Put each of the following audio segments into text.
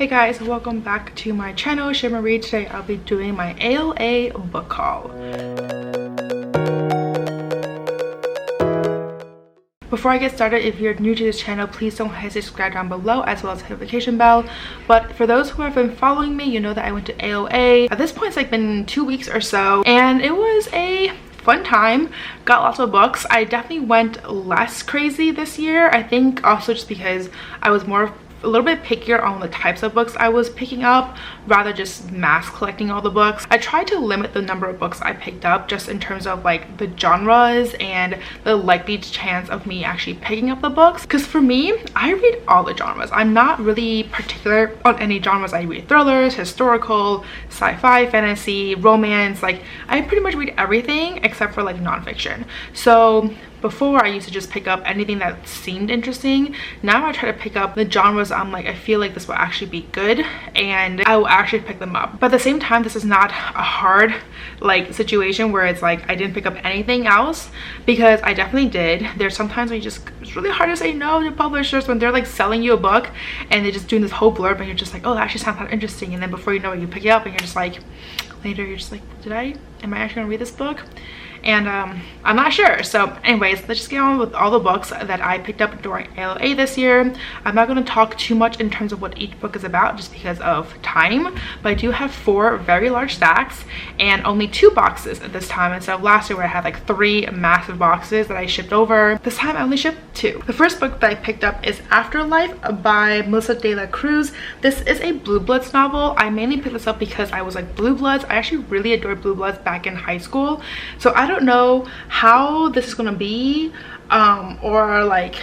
Hey guys, welcome back to my channel, Marie. Today I'll be doing my ALA book haul. Before I get started, if you're new to this channel, please don't hesitate to subscribe down below as well as the notification bell. But for those who have been following me, you know that I went to ALA. At this point it's like been 2 weeks or so, and it was a fun time. Got lots of books. I definitely went less crazy this year. I think also just because I was a little bit pickier on the types of books I was picking up rather just mass collecting all the books. I tried to limit the number of books I picked up just in terms of like the genres and the likely chance of me actually picking up the books, because for me, I read all the genres. I'm not really particular on any genres. I read thrillers, historical, sci-fi, fantasy, romance. Like I pretty much read everything except for like nonfiction. So before, I used to just pick up anything that seemed interesting. Now I try to pick up the genres I'm like, I feel like this will actually be good, and I will actually pick them up. But at the same time, this is not a hard like situation where it's like I didn't pick up anything else, because I definitely did. There's sometimes when it's really hard to say no to publishers when they're like selling you a book and they're just doing this whole blurb and you're just like, oh, that actually sounds kind of interesting, and then before you know it, you pick it up and you're just like, later you're just like, am I actually gonna read this book? And I'm not sure. So anyways, let's just get on with all the books that I picked up during ALA this year. I'm not going to talk too much in terms of what each book is about just because of time, but I do have 4 very large stacks and only 2 boxes at this time instead of last year where I had like 3 massive boxes that I shipped over. This time I only shipped 2. The first book that I picked up is Afterlife by Melissa de la Cruz. This is a Blue Bloods novel. I mainly picked this up because I was like, Blue Bloods, I actually really adored Blue Bloods back in high school. So I don't know how this is gonna be, or like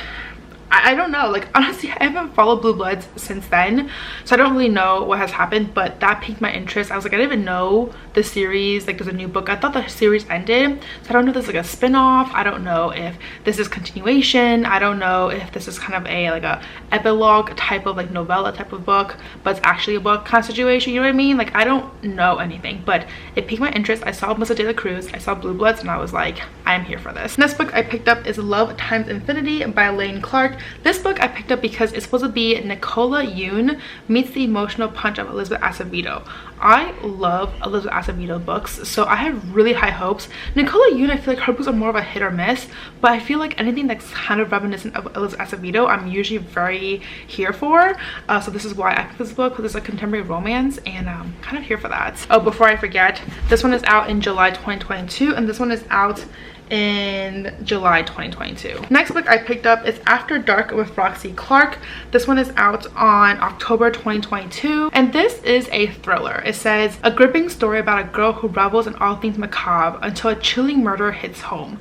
I don't know, like honestly I haven't followed Blue Bloods since then, so I don't really know what has happened, but that piqued my interest. I was like, I didn't even know the series, like there's a new book. I thought the series ended, so I don't know if there's like a spin-off. I don't know if this is continuation. I don't know if this is kind of a like a epilogue type of like novella type of book, but it's actually a book kind of situation, you know what I mean? Like I don't know anything, but it piqued my interest. I saw Melissa de la Cruz, I saw Blue Bloods, and I was like, I'm here for this. Next book I picked up is Love Times Infinity by Lane Clark. This book I picked up because it's supposed to be Nicola Yoon meets the emotional punch of Elizabeth Acevedo. I love Elizabeth Acevedo books, so I have really high hopes. Nicola Yoon, I feel like her books are more of a hit or miss, but I feel like anything that's kind of reminiscent of Elizabeth Acevedo, I'm usually very here for. So this is why I picked this book, because it's a contemporary romance, and I'm kind of here for that. Oh, before I forget, this one is out in July 2022, and this one is out in July 2022. Next book I picked up is After Dark with Roxy Clark. This one is out on October 2022, and this is a thriller. It says, a gripping story about a girl who revels in all things macabre until a chilling murder hits home.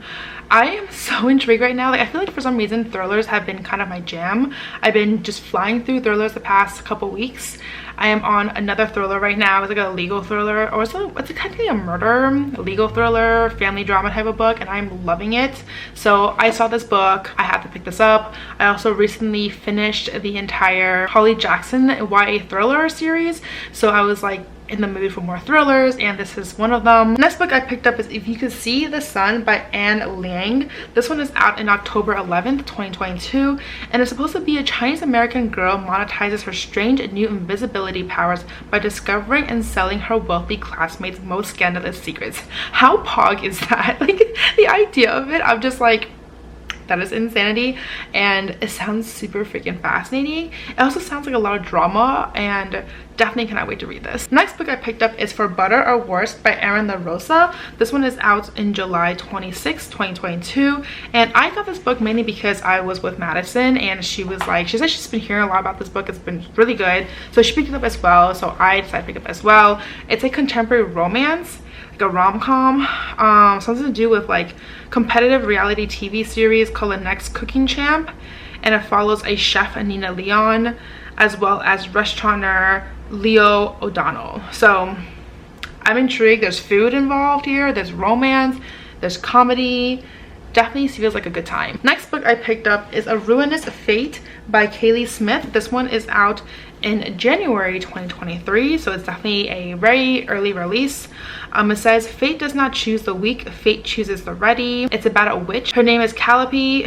I am so intrigued right now. Like I feel like for some reason thrillers have been kind of my jam. I've been just flying through thrillers the past couple weeks. I am on another thriller right now. It's like a legal thriller, or it's technically a murder, legal thriller, family drama type of book, and I'm loving it. So I saw this book, I had to pick this up. I also recently finished the entire Holly Jackson YA thriller series, so I was like in the mood for more thrillers, and this is one of them. Next book I picked up is If You Could See the Sun by Anne Liang. This one is out in October 11th, 2022, and it's supposed to be a Chinese American girl monetizes her strange new invisibility powers by discovering and selling her wealthy classmates' most scandalous secrets. How pog is that? Like the idea of it, I'm just like, that is insanity, and it sounds super freaking fascinating. It also sounds like a lot of drama, and definitely cannot wait to read this. Next book I picked up is For Better or Worse by Erin La Rosa. This one is out in July 26, 2022, and I got this book mainly because I was with Madison, and she said she's been hearing a lot about this book. It's been really good, so she picked it up as well, so I decided to pick it up as well. It's a contemporary romance, like a rom-com, something to do with like competitive reality TV series called The Next Cooking Champ, and it follows a chef, Nina Leon, as well as restaurateur Leo O'Donnell. So I'm intrigued. There's food involved here, there's romance, there's comedy. Definitely feels like a good time. Next book I picked up is A Ruinous Fate by Kaylee Smith. This one is out in January 2023, so it's definitely a very early release. It says, fate does not choose the weak, fate chooses the ready. It's about a witch. Her name is Calliope,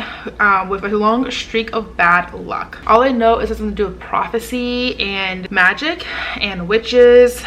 with a long streak of bad luck. All I know is it's something to do with prophecy and magic and witches,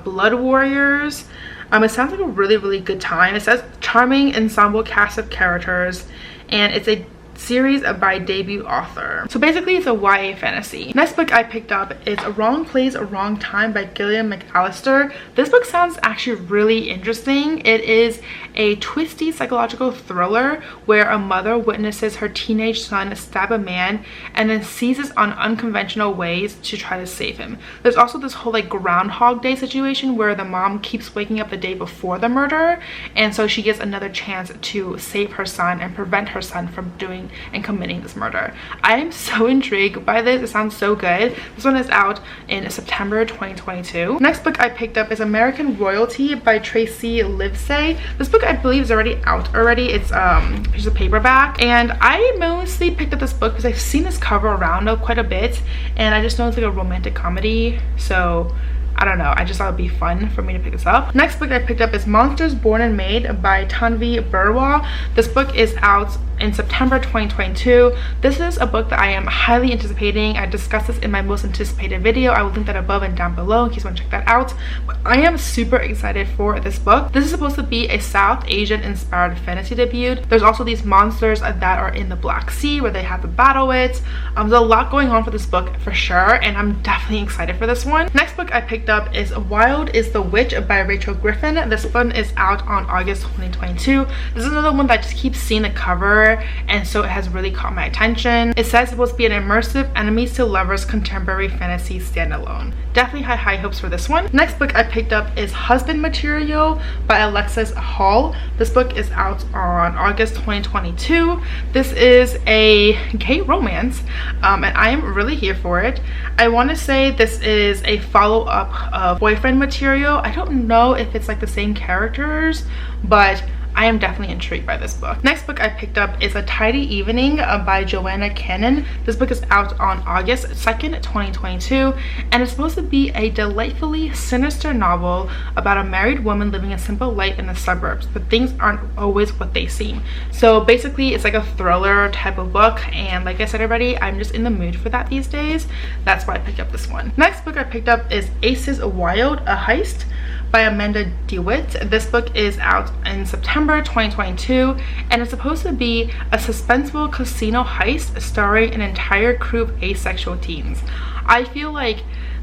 blood warriors. It sounds like a really good time. It says charming ensemble cast of characters, and it's a series by debut author. So basically it's a YA fantasy. Next book I picked up is A Wrong Place, A Wrong Time by Gillian McAllister. This book sounds actually really interesting. It is a twisty psychological thriller where a mother witnesses her teenage son stab a man and then seizes on unconventional ways to try to save him. There's also this whole like Groundhog Day situation where the mom keeps waking up the day before the murder, and so she gets another chance to save her son and prevent her son from doing and committing this murder. I am so intrigued by this. It sounds so good. This one is out in September 2022. Next book I picked up is American Royalty by Tracy Livesay. This book I believe is already out already. It's a paperback, and I mostly picked up this book because I've seen this cover around quite a bit, and I just know it's like a romantic comedy, so I don't know, I just thought it'd be fun for me to pick this up. Next book I picked up is Monsters Born and Made by Tanvi Burwa. This book is out in September 2022. This is a book that I am highly anticipating. I discussed this in my most anticipated video. I will link that above and down below in case you want to check that out. But I am super excited for this book. This is supposed to be a South Asian inspired fantasy debut. There's also these monsters that are in the Black Sea where they have to battle it. There's a lot going on for this book for sure, and I'm definitely excited for this one. Next book I picked up is Wild is the Witch by Rachel Griffin. This one is out on August 2022. This is another one that I just keep seeing the cover, and so it has really caught my attention. It says it's supposed to be an immersive enemies to lovers contemporary fantasy standalone. Definitely high hopes for this one. Next book I picked up is Husband Material by Alexis Hall. This book is out on August 2022. This is a gay romance, and I am really here for it. I want to say this is a follow-up of Boyfriend Material. I don't know if it's like the same characters, but I am definitely intrigued by this book. Next book I picked up is A Tidy Evening by Joanna Cannon. This book is out on August 2nd, 2022, and it's supposed to be a delightfully sinister novel about a married woman living a simple life in the suburbs, but things aren't always what they seem. So basically it's like a thriller type of book, and like I said already, I'm just in the mood for that these days. That's why I picked up this one. Next book I picked up is Aces Wild, A Heist by Amanda DeWitt. This book is out in September 2022, and it's supposed to be a suspenseful casino heist starring an entire crew of asexual teens. I feel like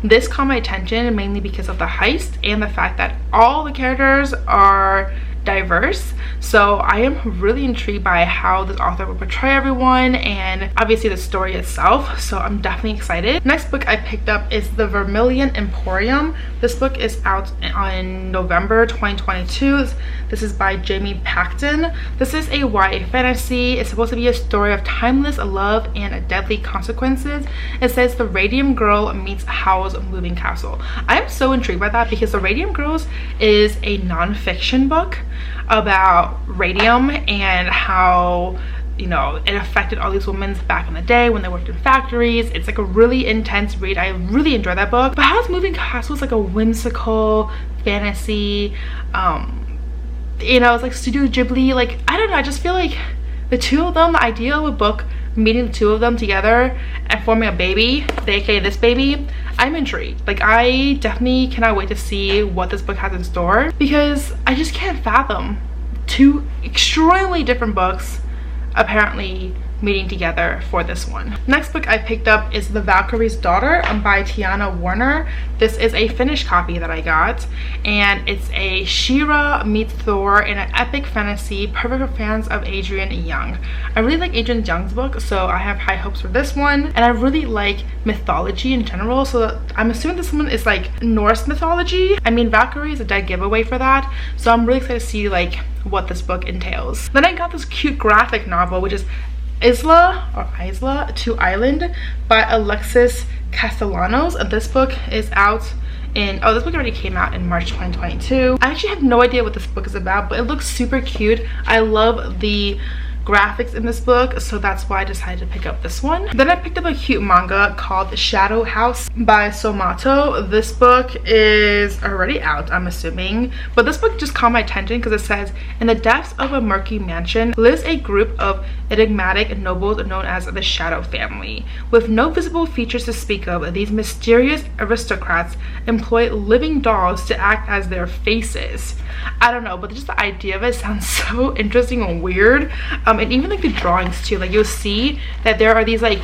this caught my attention mainly because of the heist and the fact that all the characters are diverse. So I am really intrigued by how this author will portray everyone, and obviously the story itself, so I'm definitely excited. Next book I picked up is The Vermilion Emporium. This book is out on November 2022. This is by Jamie Paxton. This is a YA fantasy. It's supposed to be a story of timeless love and deadly consequences. It says the Radium Girl meets Howl's Moving Castle. I am so intrigued by that because the Radium Girls is a non-fiction book about radium and how, you know, it affected all these women back in the day when they worked in factories. It's like a really intense read. I really enjoyed that book. But Howl's Moving Castle is like a whimsical fantasy, you know, it's like Studio Ghibli. Like, I don't know, I just feel like the two of them, the idea of a book meeting the two of them together and forming a baby, aka this baby, I'm intrigued. Like, I definitely cannot wait to see what this book has in store, because I just can't fathom two extremely different books apparently meeting together for this one. Next book I picked up is The Valkyrie's Daughter by Tiana Warner. This is a finished copy that I got, and it's a She-Ra meets Thor in an epic fantasy perfect for fans of Adrian Young. I really like Adrian Young's book, so I have high hopes for this one, and I really like mythology in general, so I'm assuming this one is like Norse mythology. I mean, Valkyrie is a dead giveaway for that, so I'm really excited to see like what this book entails. Then I got this cute graphic novel, which is Isla to Island by Alexis Castellanos. This book is out in, this book already came out in March 2022. I actually have no idea what this book is about, but it looks super cute. I love the graphics in this book, so that's why I decided to pick up this one. Then I picked up a cute manga called Shadow House by Somato. This book is already out, I'm assuming, but this book just caught my attention because it says, in the depths of a murky mansion lives a group of enigmatic nobles known as the Shadow family. With no visible features to speak of, these mysterious aristocrats employ living dolls to act as their faces. I don't know, but just the idea of it sounds so interesting and weird. And even like the drawings too, like you'll see that there are these like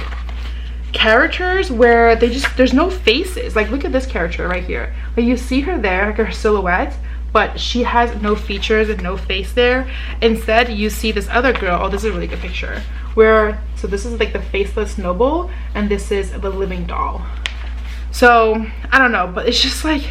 characters where there's no faces. Like look at this character right here, like you see her there, like her silhouette, but she has no features and no face there. Instead you see this other girl. Oh, this is a really good picture where, so this is like the faceless noble and this is the living doll. So I don't know, but it's just like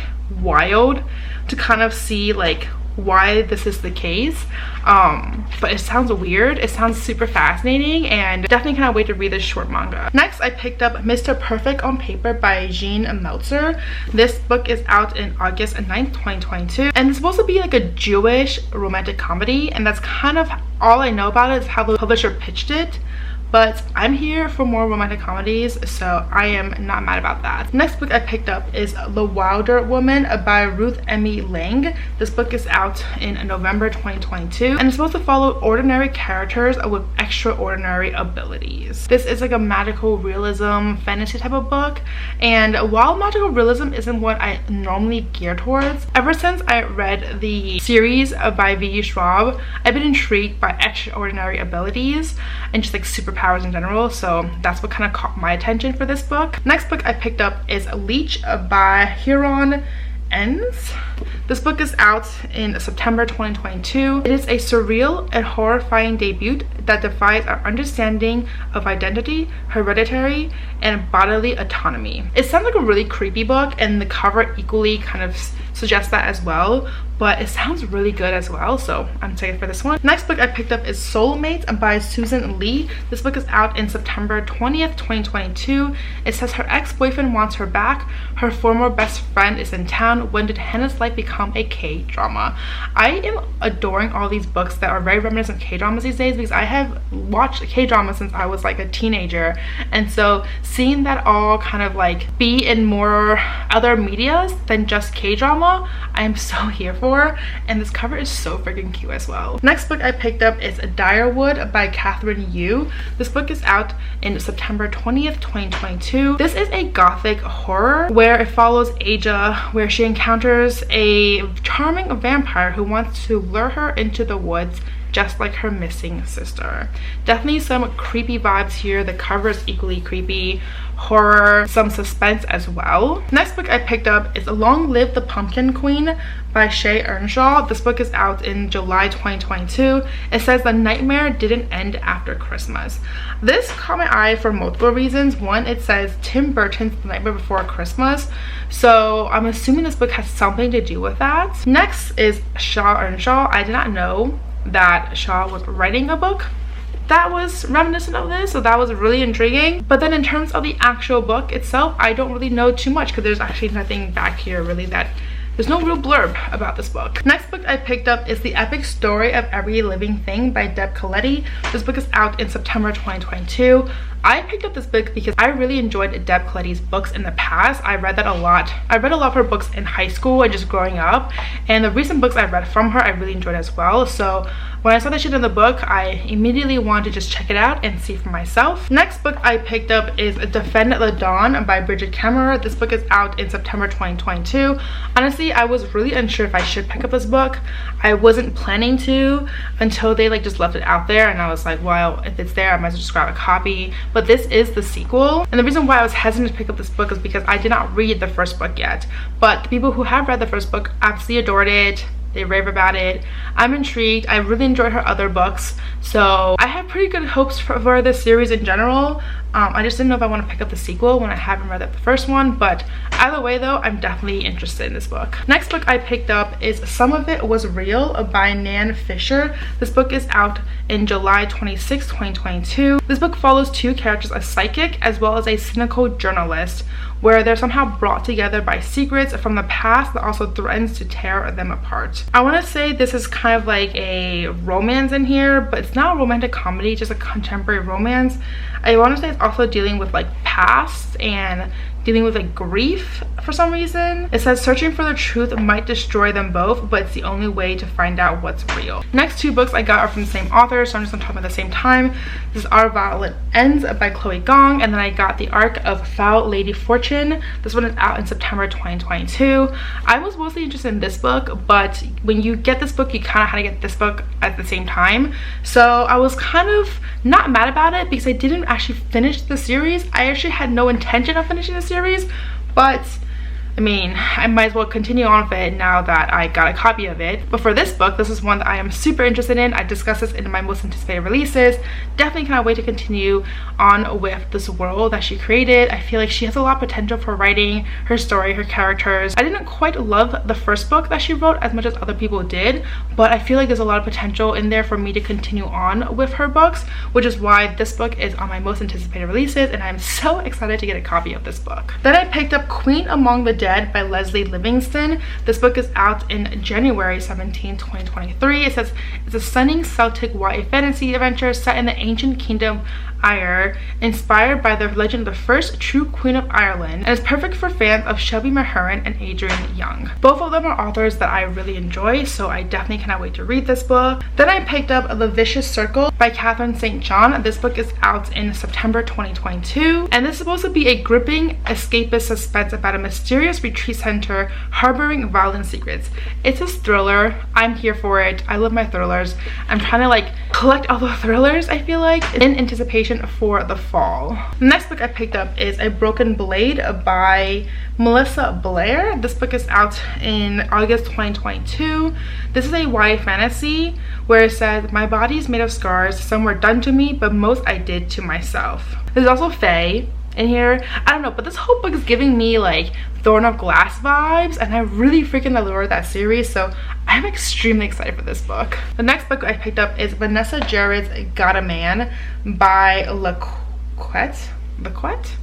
wild to kind of see like why this is the case. But it sounds weird, it sounds super fascinating, and definitely cannot wait to read this short manga. Next I picked up Mr. Perfect on Paper by Jean Meltzer. This book is out in August 9th 2022, and it's supposed to be like a Jewish romantic comedy, and that's kind of all I know about it, is how the publisher pitched it. But I'm here for more romantic comedies, so I am not mad about that. Next book I picked up is The Wilder Woman by Ruth Emmy Lang. This book is out in November 2022, and it's supposed to follow ordinary characters with extraordinary abilities. This is like a magical realism fantasy type of book, and while magical realism isn't what I normally gear towards, ever since I read the series by V.E. Schwab, I've been intrigued by extraordinary abilities and just like superpowers in general, so that's what kind of caught my attention for this book. Next book I picked up is Leech by Huron Ends. This book is out in September 2022. It is a surreal and horrifying debut that defies our understanding of identity, hereditary, and bodily autonomy. It sounds like a really creepy book, and the cover equally kind of suggests that as well, but it sounds really good as well, so I'm excited for this one. Next book I picked up is Soulmate by Susan Lee. This book is out in September 20th 2022. It says her ex-boyfriend wants her back, her former best friend is in town. When did Hannah's life become a K-drama? I am adoring all these books that are very reminiscent of K-dramas these days, because I have watched K-dramas since I was like a teenager, and so seeing that all kind of like be in more other medias than just K-drama, I am so here for, and this cover is so freaking cute as well. Next book I picked up is Direwood by Catherine Yu. This book is out in September 20th 2022. This is a gothic horror where it follows Aja, where she encounters a charming vampire who wants to lure her into the woods just like her missing sister. Definitely some creepy vibes here. The cover is equally creepy, horror, some suspense as well. Next book I picked up is Long Live the Pumpkin Queen by Shay Earnshaw. This book is out in July 2022. It says the nightmare didn't end after Christmas. This caught my eye for multiple reasons. One, it says Tim Burton's The Nightmare Before Christmas, so I'm assuming this book has something to do with that. Next is Shaw Earnshaw. I did not know that Shaw was writing a book that was reminiscent of this, so that was really intriguing. But then in terms of the actual book itself, I don't really know too much, because there's actually nothing back here really, that there's no real blurb about this book. Next book I picked up is The Epic Story of Every Living Thing by Deb Coletti. This book is out in September 2022. I picked up this book because I really enjoyed Deb Coletti's books in the past. I read that a lot. I read a lot of her books in high school and just growing up, and the recent books I read from her I really enjoyed as well. So when I saw that she did the book, I immediately wanted to just check it out and see for myself. Next book I picked up is Defend the Dawn by Bridget Kemmerer. This book is out in September 2022. Honestly, I was really unsure if I should pick up this book. I wasn't planning to until they like just left it out there, and I was like, well, if it's there, I might as well just grab a copy. But this is the sequel, and the reason why I was hesitant to pick up this book is because I did not read the first book yet. But the people who have read the first book absolutely adored it. They rave about it. I'm intrigued. I really enjoyed her other books, so I have pretty good hopes for this series in general. I just didn't know if I want to pick up the sequel when I haven't read the first one, but either way though, I'm definitely interested in this book. Next book I picked up is Some of It Was Real by Nan Fisher. This book is out in July 26, 2022. This book follows two characters, a psychic as well as a cynical journalist, where they're somehow brought together by secrets from the past that also threatens to tear them apart. I want to say this is kind of like a romance in here, but it's not a romantic comedy, just a contemporary romance. I want to say it's also dealing with like past and dealing with like grief for some reason. It says searching for the truth might destroy them both, but it's the only way to find out what's real. Next two books I got are from the same author, so I'm just gonna talk about at the same time. This is Our Violet Ends by Chloe Gong, and then I got The Arc of Foul Lady Fortune. This one is out in September 2022. I was mostly interested in this book, but when you get this book, you kind of had to get this book at the same time. So I was kind of not mad about it because I didn't actually finish the series. I actually had no intention of finishing the series, but I mean, I might as well continue on with it now that I got a copy of it. But for this book, this is one that I am super interested in. I discussed this in my most anticipated releases. Definitely cannot wait to continue on with this world that she created. I feel like she has a lot of potential for writing her story, her characters. I didn't quite love the first book that she wrote as much as other people did, but I feel like there's a lot of potential in there for me to continue on with her books, which is why this book is on my most anticipated releases, and I'm so excited to get a copy of this book. Then I picked up Queen Among the Dead by Leslie Livingston. This book is out in January 17, 2023. It says it's a stunning Celtic YA fantasy adventure set in the ancient kingdom Eire, inspired by the legend of the first true Queen of Ireland, and is perfect for fans of Shelby Mahurin and Adrian Young. Both of them are authors that I really enjoy, so I definitely cannot wait to read this book. Then I picked up The Vicious Circle by Catherine St. John. This book is out in September 2022, and this is supposed to be a gripping escapist suspense about a mysterious retreat center harboring violent secrets. It's a thriller. I'm here for it. I love my thrillers. I'm trying to like collect all the thrillers, I feel like, in anticipation for the fall. The next book I picked up is A Broken Blade by Melissa Blair. This book is out in August 2022. This is a YA fantasy where it says, my body is made of scars. Some were done to me, but most I did to myself. There's also Faye in here. I don't know, but this whole book is giving me like Throne of Glass vibes, and I really freaking adore that series, so I'm extremely excited for this book. The next book I picked up is Vanessa Jared's Got a Man by Laquette.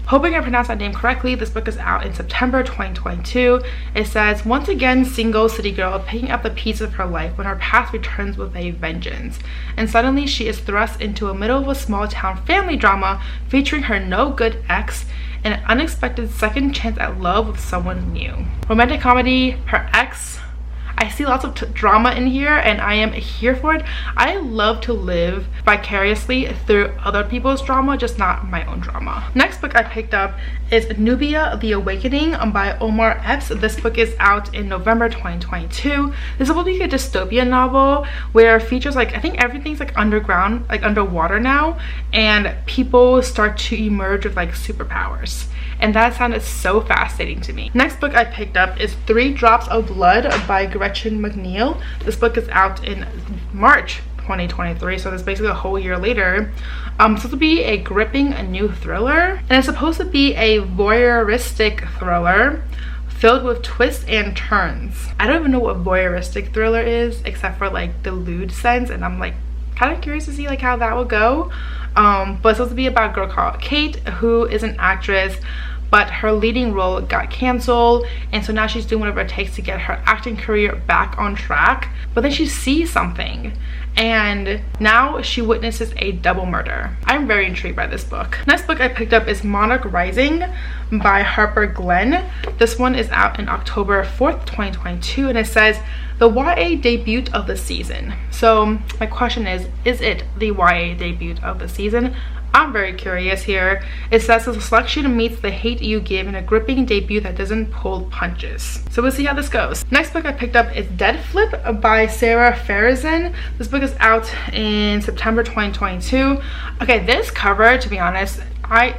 Hoping I pronounced that name correctly. This book is out in September 2022. It says, once again, single city girl picking up the pieces of her life when her past returns with a vengeance, and suddenly she is thrust into the middle of a small town family drama featuring her no good ex and an unexpected second chance at love with someone new. Romantic comedy, her ex. I see lots of drama in here, and I am here for it. I love to live vicariously through other people's drama, just not my own drama. Next book I picked up is Nubia the Awakening by Omar Epps. This book is out in November 2022. This will be a dystopian novel where it features like, I think everything's like underground, like underwater now, and people start to emerge with like superpowers. And that sounded so fascinating to me. Next book I picked up is 3 Drops of Blood by Gretchen McNeil. This book is out in March 2023, so it's basically a whole year later. It's supposed to be a gripping new thriller, and it's supposed to be a voyeuristic thriller filled with twists and turns. I don't even know what voyeuristic thriller is, except for like the lewd sense, and I'm like kind of curious to see like how that will go. But it's supposed to be about a girl called Kate, who is an actress, but her leading role got canceled, and so now she's doing whatever it takes to get her acting career back on track. But then she sees something, and now she witnesses a double murder. I'm very intrigued by this book. Next book I picked up is Monarch Rising by Harper Glenn. This one is out in October 4th, 2022, and it says the YA debut of the season. So my question is it the YA debut of the season? I'm very curious here. It says the selection meets the hate you give in a gripping debut that doesn't pull punches. So we'll see how this goes. Next book I picked up is Dead Flip by Sarah Farizan. This book is out in September 2022. Okay, this cover, to be honest,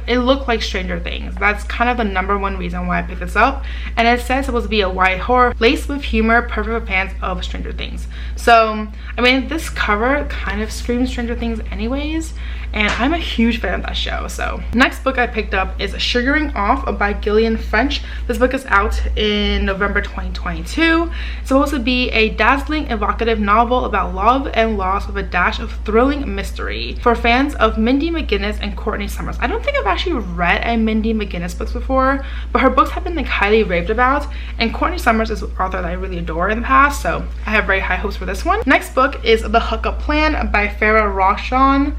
it looked like Stranger Things. That's kind of the #1 reason why I picked this up. And it says it's supposed to be a YA horror laced with humor, perfect for fans of Stranger Things. So, I mean, this cover kind of screams Stranger Things anyways. and I'm a huge fan of that show. So next book I picked up is Sugaring Off by Gillian French. This book is out in November 2022. It's supposed to be a dazzling, evocative novel about love and loss with a dash of thrilling mystery for fans of Mindy McGinnis and Courtney Summers. I don't think I've actually read a Mindy McGinnis books before, but her books have been like highly raved about, and Courtney Summers is an author that I really adore in the past, so I have very high hopes for this one. Next book is The Hookup Plan by Farah Roshan.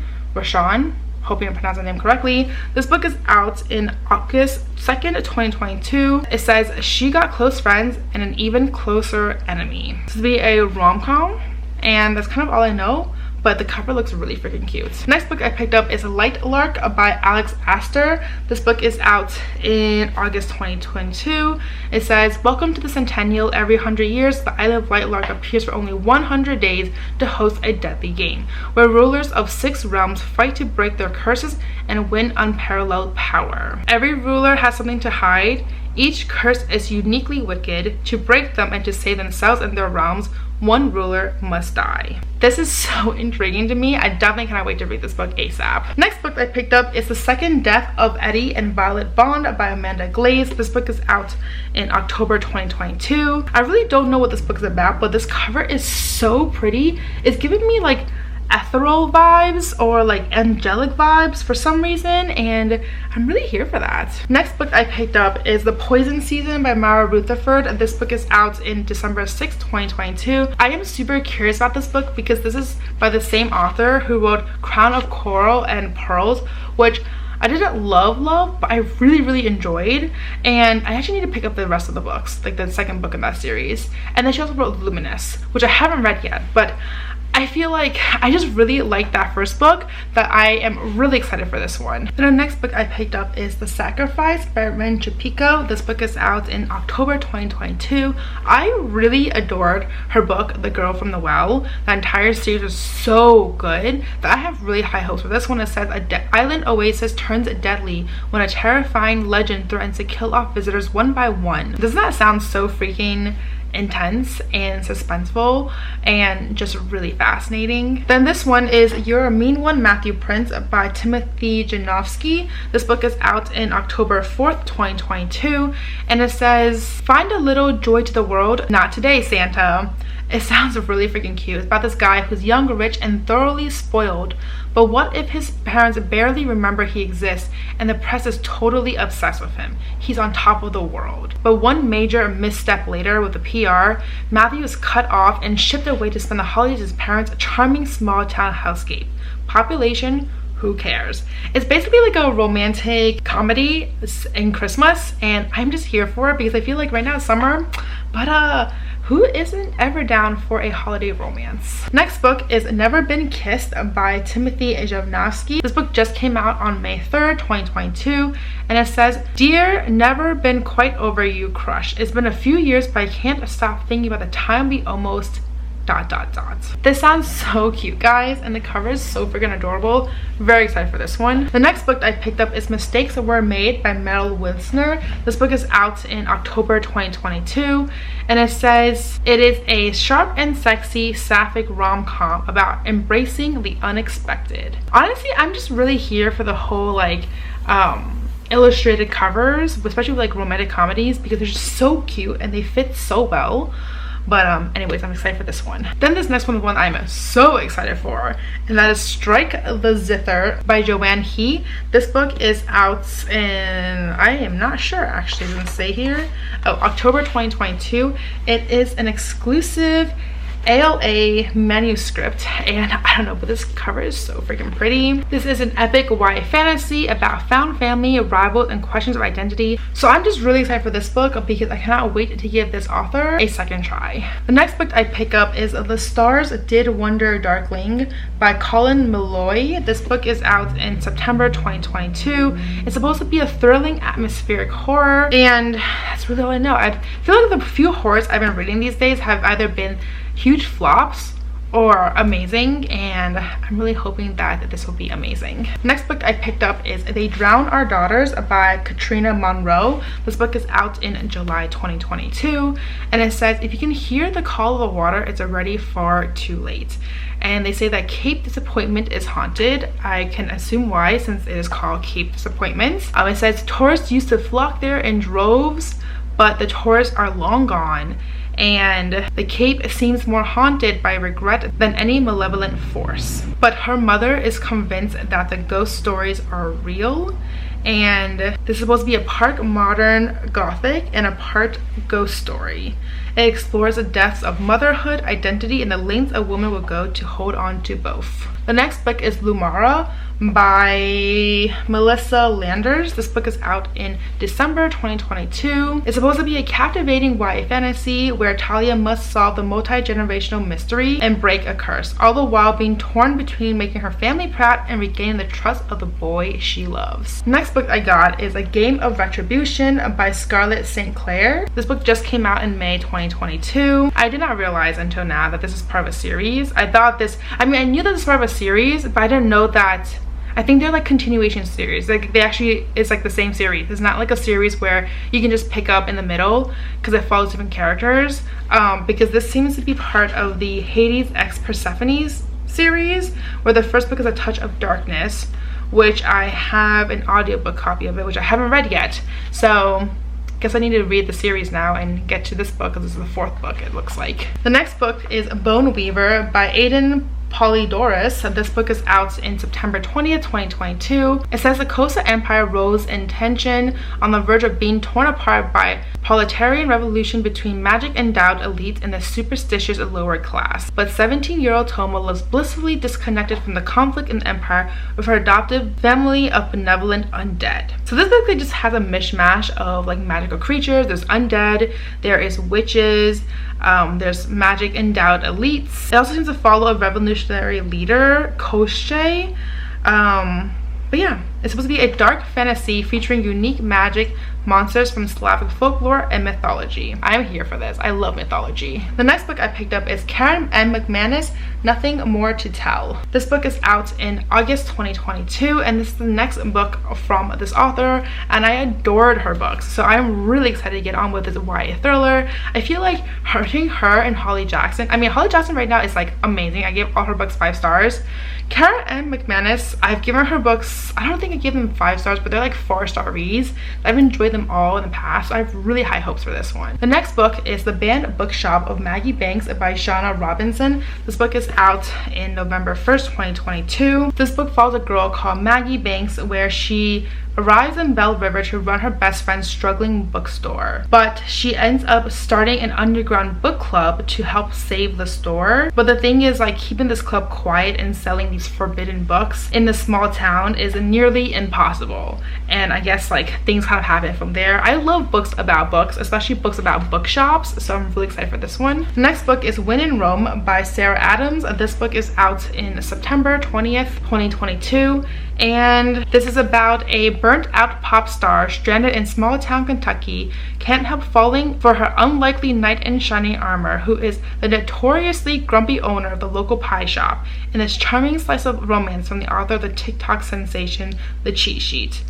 Hoping I pronounced the name correctly. This book is out in August 2nd, 2022. It says she got close friends and an even closer enemy. This will be a rom-com, and that's kind of all I know, but the cover looks really freaking cute. Next book I picked up is Light Lark by Alex Astor. This book is out in August 2022. It says, welcome to the centennial. Every 100 years, the island of Light Lark appears for only 100 days to host a deadly game, where rulers of 6 realms fight to break their curses and win unparalleled power. Every ruler has something to hide. Each curse is uniquely wicked. To break them and to save themselves and their realms, one ruler must die. This is so intriguing to me. I definitely cannot wait to read this book ASAP. Next book I picked up is The Second Death of Eddie and Violet Bond by Amanda Glaze. This book is out in October 2022. I really don't know what this book is about, but this cover is so pretty. It's giving me like ethereal vibes or like angelic vibes for some reason, and I'm really here for that. Next book I picked up is The Poison Season by Mara Rutherford. This book is out in December 6th, 2022. I am super curious about this book because this is by the same author who wrote Crown of Coral and Pearls, which I didn't love, but I really enjoyed, and I actually need to pick up the rest of the books, like the second book in that series. And then she also wrote Luminous, which I haven't read yet, but I feel like I just really liked that first book that I am really excited for this one. Then the next book I picked up is The Sacrifice by Ren Chapico. This book is out in October 2022. I really adored her book, The Girl from the Well. The entire series was so good that I have really high hopes for this one. It says island oasis turns deadly when a terrifying legend threatens to kill off visitors one by one. Doesn't that sound so freaking intense and suspenseful and just really fascinating? Then this one is You're a Mean One, Matthew Prince by Timothy Janofsky. This book is out in October 4th, 2022, and it says, find a little joy to the world, not today, Santa. It sounds really freaking cute. It's about this guy who's young, rich, and thoroughly spoiled. But what if his parents barely remember he exists and the press is totally obsessed with him? He's on top of the world. But one major misstep later with the PR, Matthew is cut off and shipped away to spend the holidays with his parents' charming small town housecape. Population, who cares? It's basically like a romantic comedy in Christmas, and I'm just here for it because I feel like right now it's summer, but who isn't ever down for a holiday romance? Next book is Never Been Kissed by Timothy Janofsky. This book just came out on May 3rd, 2022, and it says, Dear, never been quite over you, crush. It's been a few years, but I can't stop thinking about the time we almost ... This sounds so cute, guys, and the cover is so freaking adorable. Very excited for this one. The next book I picked up is Mistakes That Were Made by Meryl Wilsner. This book is out in October 2022, and it says it is a sharp and sexy sapphic rom-com about embracing the unexpected. Honestly, I'm just really here for the whole like illustrated covers, especially with like romantic comedies, because they're just so cute and they fit so well. But anyways, I'm excited for this one. Then this next one is one I'm so excited for, and that is Strike the Zither by Joanne He. This book is out in, I am not sure actually, it doesn't say here. Oh, October 2022. It is an exclusive ALA manuscript, and I don't know, but this cover is so freaking pretty. This is an epic YA fantasy about found family, rivals, and questions of identity. So I'm just really excited for this book because I cannot wait to give this author a second try. The next book I pick up is The Stars Did Wonder Darkling by Colin Meloy. This book is out in September 2022. It's supposed to be a thrilling atmospheric horror, and that's really all I know. I feel like the few horrors I've been reading these days have either been huge flops or amazing, and I'm really hoping that this will be amazing. Next book I picked up is They Drown Our Daughters by Katrina Monroe. This book is out in July 2022, and it says, if you can hear the call of the water, it's already far too late. And they say that Cape Disappointment is haunted. I can assume why, since it is called Cape Disappointment. It says tourists used to flock there in droves, but the tourists are long gone, and the Cape seems more haunted by regret than any malevolent force. But her mother is convinced that the ghost stories are real, and this is supposed to be a part modern gothic and a part ghost story. It explores the depths of motherhood, identity, and the lengths a woman will go to hold on to both. The next book is Lumara by Melissa Landers. This book is out in December 2022. It's supposed to be a captivating YA fantasy where Talia must solve the multi-generational mystery and break a curse, all the while being torn between making her family proud and regaining the trust of the boy she loves. Next book I got is A Game of Retribution by Scarlett St. Clair. This book just came out in May 2022. I did not realize until now that this is part of a series. I knew that this was part of a series, but I didn't know that. I think they're like continuation series. Like it's like the same series. It's not like a series where you can just pick up in the middle because it follows different characters. Because this seems to be part of the Hades x Persephone's series, where the first book is A Touch of Darkness, which I have an audiobook copy of it, which I haven't read yet. So guess I need to read the series now and get to this book, because this is the 4th book, it looks like. The next book is Bone Weaver by Aidan Polydoros. This book is out in September 20th, 2022. It says the Kosa Empire rose in tension, on the verge of being torn apart by proletarian revolution between magic-endowed elites and the superstitious lower class. But 17-year-old Toma lives blissfully disconnected from the conflict in the empire with her adoptive family of benevolent undead. So this book just has a mishmash of like magical creatures. There's undead, there is witches, there's magic-endowed elites. It also seems to follow a revolutionary leader, Koschei. But yeah, it's supposed to be a dark fantasy featuring unique magic monsters from Slavic folklore and mythology. I'm here for this. I love mythology. The next book I picked up is Karen M. McManus, Nothing More to Tell. This book is out in August 2022, and this is the next book from this author, and I adored her books, so I'm really excited to get on with this YA thriller. I feel like her and Holly Jackson, Holly Jackson right now is like amazing. I gave all her books 5 stars. Karen M. McManus, I've given her books, I don't think I gave them 5 stars, but they're like 4-star reads. I've enjoyed them all in the past, so I have really high hopes for this one. The next book is The Banned Bookshop of Maggie Banks by Shauna Robinson. This book is out in November 1st, 2022. This book follows a girl called Maggie Banks, where she arrives in Belle River to run her best friend's struggling bookstore, but she ends up starting an underground book club to help save the store. But the thing is, like, keeping this club quiet and selling these forbidden books in this small town is nearly impossible, and I guess like things kind of happen from there. I love books about books, especially books about bookshops, so I'm really excited for this one. The next book is When in Rome by Sarah Adams. This book is out in September 20th, 2022, and this is about a burnt out pop star stranded in small town Kentucky can't help falling for her unlikely knight in shining armor, who is the notoriously grumpy owner of the local pie shop, in this charming slice of romance from the author of the TikTok sensation The Cheat Sheet.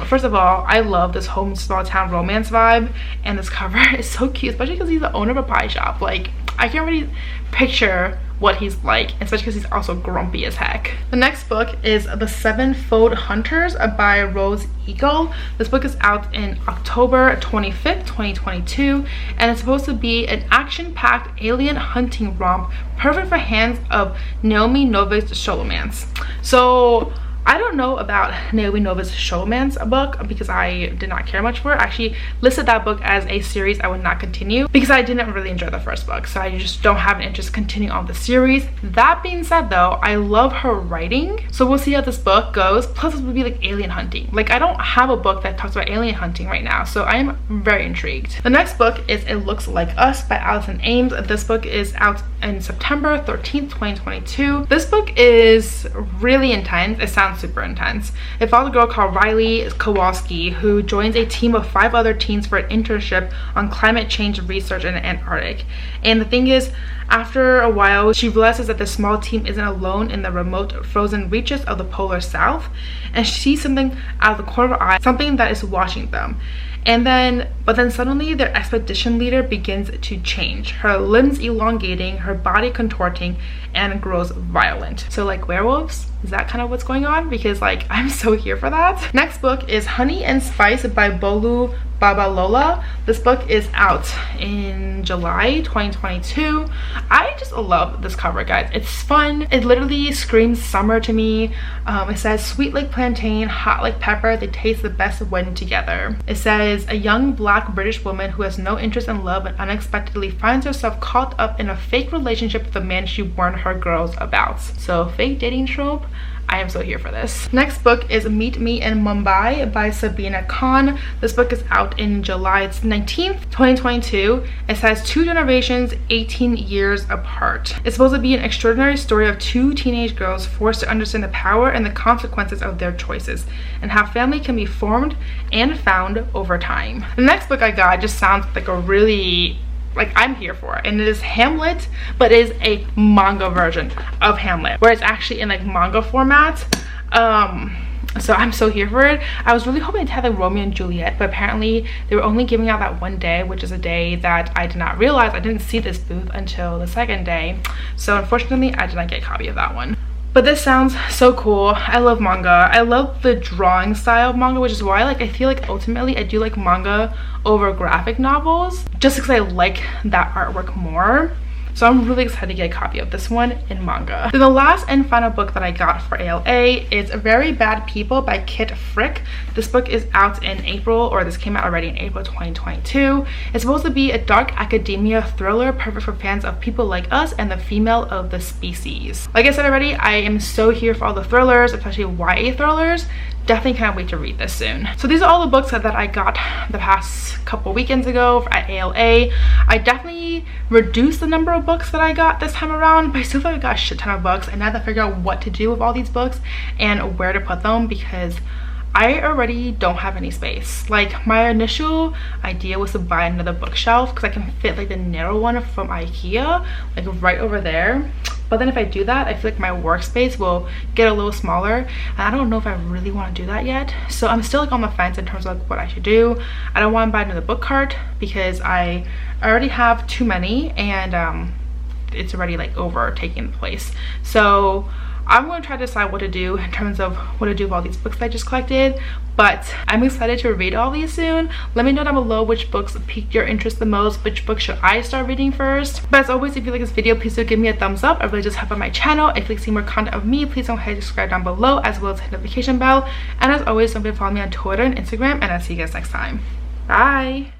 First of all, I love this home small town romance vibe, and this cover is so cute, especially because he's the owner of a pie shop. Like, I can't really picture what he's like, especially because he's also grumpy as heck. The next book is The Sevenfold Hunters by Rose Eagle. This book is out in October 25th, 2022, and it's supposed to be an action-packed alien hunting romp perfect for hands of Naomi Novik's Sholomance. So I don't know about Naomi Novik's Sholomance book because I did not care much for it. I actually listed that book as a series I would not continue because I didn't really enjoy the first book, so I just don't have an interest continuing on the series. That being said though, I love her writing, so we'll see how this book goes. Plus it would be like alien hunting. Like, I don't have a book that talks about alien hunting right now, so I am very intrigued. The next book is It Looks Like Us by Allison Ames. This book is out in September 13th, 2022. This book is really intense. It sounds sounds super intense. It follows a girl called Riley Kowalski who joins a team of 5 other teens for an internship on climate change research in the Antarctic. And the thing is, after a while, she realizes that the small team isn't alone in the remote frozen reaches of the polar south, and she sees something out of the corner of her eye, something that is watching them. But then suddenly their expedition leader begins to change, her limbs elongating, her body contorting, and grows violent. So like werewolves, is that kind of what's going on? Because like I'm so here for that. Next book is Honey and Spice by Bolu Babalola. This book is out in July 2022. I just love this cover, guys. It's fun. It literally screams summer to me. It says sweet like plantain, hot like pepper, they taste the best when together. It says a young black British woman who has no interest in love and unexpectedly finds herself caught up in a fake relationship with the man she warned her girls about. So fake dating trope. I am so here for this. Next book is Meet Me in Mumbai by Sabina Khan. This book is out in July 19th, 2022. It says 2 generations, 18 years apart. It's supposed to be an extraordinary story of 2 teenage girls forced to understand the power and the consequences of their choices, and how family can be formed and found over time. The next book I got just sounds like a really, like I'm here for it, and it is Hamlet, but it is a manga version of Hamlet where it's actually in like manga format. So I'm so here for it. I was really hoping to have like Romeo and Juliet, but apparently they were only giving out that one day, which is a day that I did not realize. I didn't see this booth until the second day, so unfortunately I did not get a copy of that one. But this sounds so cool. I love manga. I love the drawing style of manga, which is why like I feel like ultimately I do like manga over graphic novels, just because I like that artwork more. So I'm really excited to get a copy of this one in manga. Then the last and final book that I got for ALA is Very Bad People by Kit Frick. This book is out in April, or this came out already in April 2022. It's supposed to be a dark academia thriller perfect for fans of People Like Us and the female of the species. Like I said already, I am so here for all the thrillers, especially YA thrillers. Definitely can't wait to read this soon. So these are all the books that I got the past couple weekends ago at ALA. I definitely reduced the number of books that I got this time around, but I still feel like I got a shit ton of books, and I have to figure out what to do with all these books and where to put them, because I already don't have any space. Like my initial idea was to buy another bookshelf because I can fit like the narrow one from IKEA like right over there. But then if I do that, I feel like my workspace will get a little smaller, and I don't know if I really want to do that yet. So I'm still like on the fence in terms of like what I should do. I don't want to buy another book cart because I already have too many, and it's already like overtaking the place. So I'm going to try to decide what to do in terms of what to do with all these books that I just collected, but I'm excited to read all these soon. Let me know down below which books piqued your interest the most, which book should I start reading first. But as always, if you like this video, please do give me a thumbs up. I really just help out my channel. If you like to see more content of me, please don't forget to subscribe down below, as well as hit the notification bell. And as always, don't forget to follow me on Twitter and Instagram, and I'll see you guys next time. Bye!